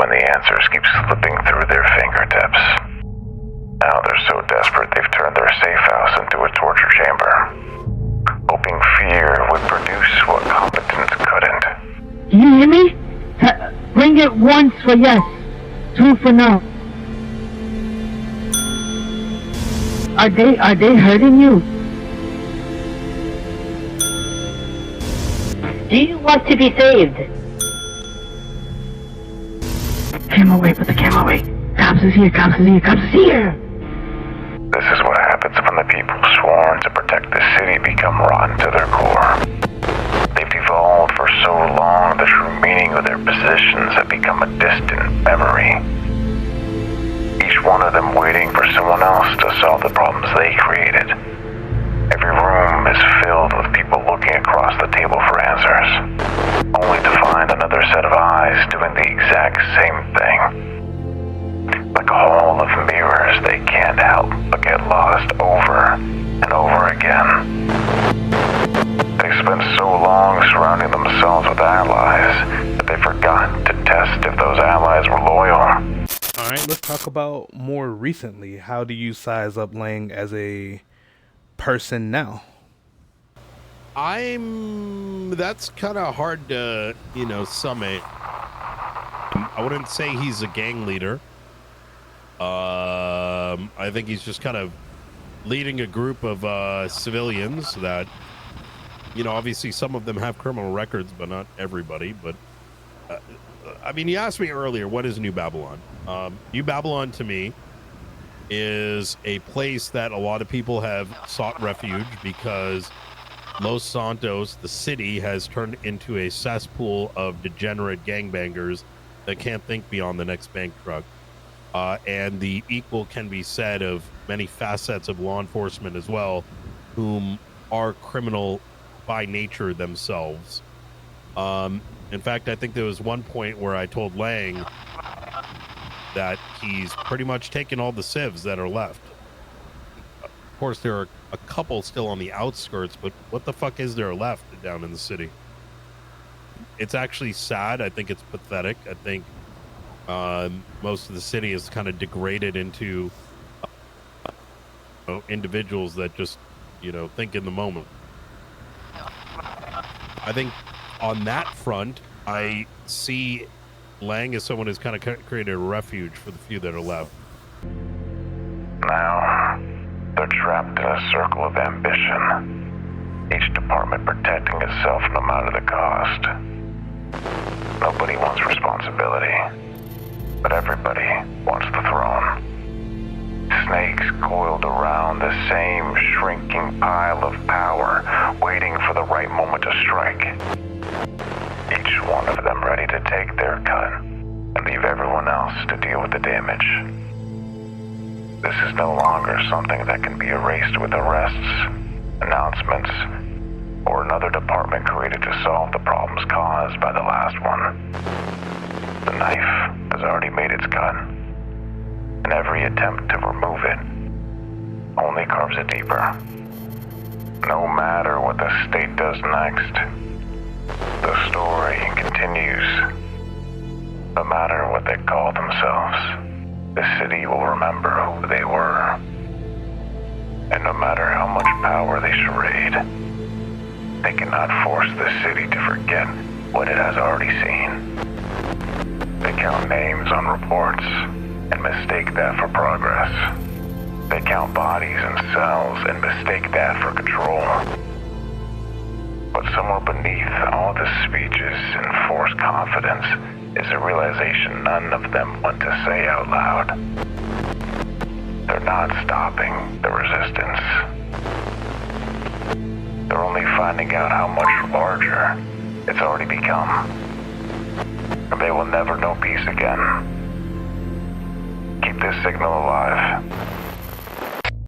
when the answers keep slipping through their fingertips. Now they're so desperate they've turned their safe house into a torture chamber, hoping fear would produce what competence couldn't. Can you hear me? Ring it once for yes, two for no. Are they hurting you? Do you want to be saved? Camera away, put the camera away. Cops is here, cops is here, cops is here! This is what happens when the people sworn to protect the city become rotten to their core. They've devolved for so long, the true meaning of their positions have become a distant memory. Each one of them waiting for someone else to solve the problems they created. Every room is filled with people looking across the table for answers, only to find another set of eyes doing the exact same thing. Like a hall of mirrors, they can't help but get lost over and over again. They spent so long surrounding themselves with allies that they forgot to test if those allies were loyal. Alright, let's talk about more recently. How do you size up Lang as a person now? That's kind of hard to, sum it. I wouldn't say he's a gang leader. I think he's just kind of leading a group of civilians that, obviously some of them have criminal records, but not everybody. But you asked me earlier, what is New Babylon? New Babylon to me is a place that a lot of people have sought refuge because Los Santos, the city, has turned into a cesspool of degenerate gangbangers that can't think beyond the next bank truck. And the equal can be said of many facets of law enforcement as well, whom are criminal by nature themselves. In fact, I think there was one point where I told Lang that he's pretty much taken all the civs that are left. Of course, there are a couple still on the outskirts, but what the fuck is there left down in the city? It's actually sad. I think it's pathetic. I think most of the city is kind of degraded into individuals that just, think in the moment. I think on that front, I see Lang as someone who's kind of created a refuge for the few that are left. Now, they're trapped in a circle of ambition, each department protecting itself no matter the cost. Nobody wants responsibility, but everybody wants the throne. Snakes coiled around the same shrinking pile of power, waiting for the right moment to strike. Each one of them ready to take their cut and leave everyone else to deal with the damage. This is no longer something that can be erased with arrests, announcements, or another department created to solve the problems caused by the last one. The knife has already made its cut, and every attempt to remove it only carves it deeper. No matter what the state does next, the story continues. No matter what they call themselves, the city will remember who they were. And no matter how much power they charade, they cannot force the city to forget what it has already seen. They count names on reports and mistake that for progress. They count bodies and cells and mistake that for control. But somewhere beneath all the speeches and forced confidence is a realization none of them want to say out loud. They're not stopping the resistance. They're only finding out how much larger it's already become. And they will never know peace again. Keep this signal alive.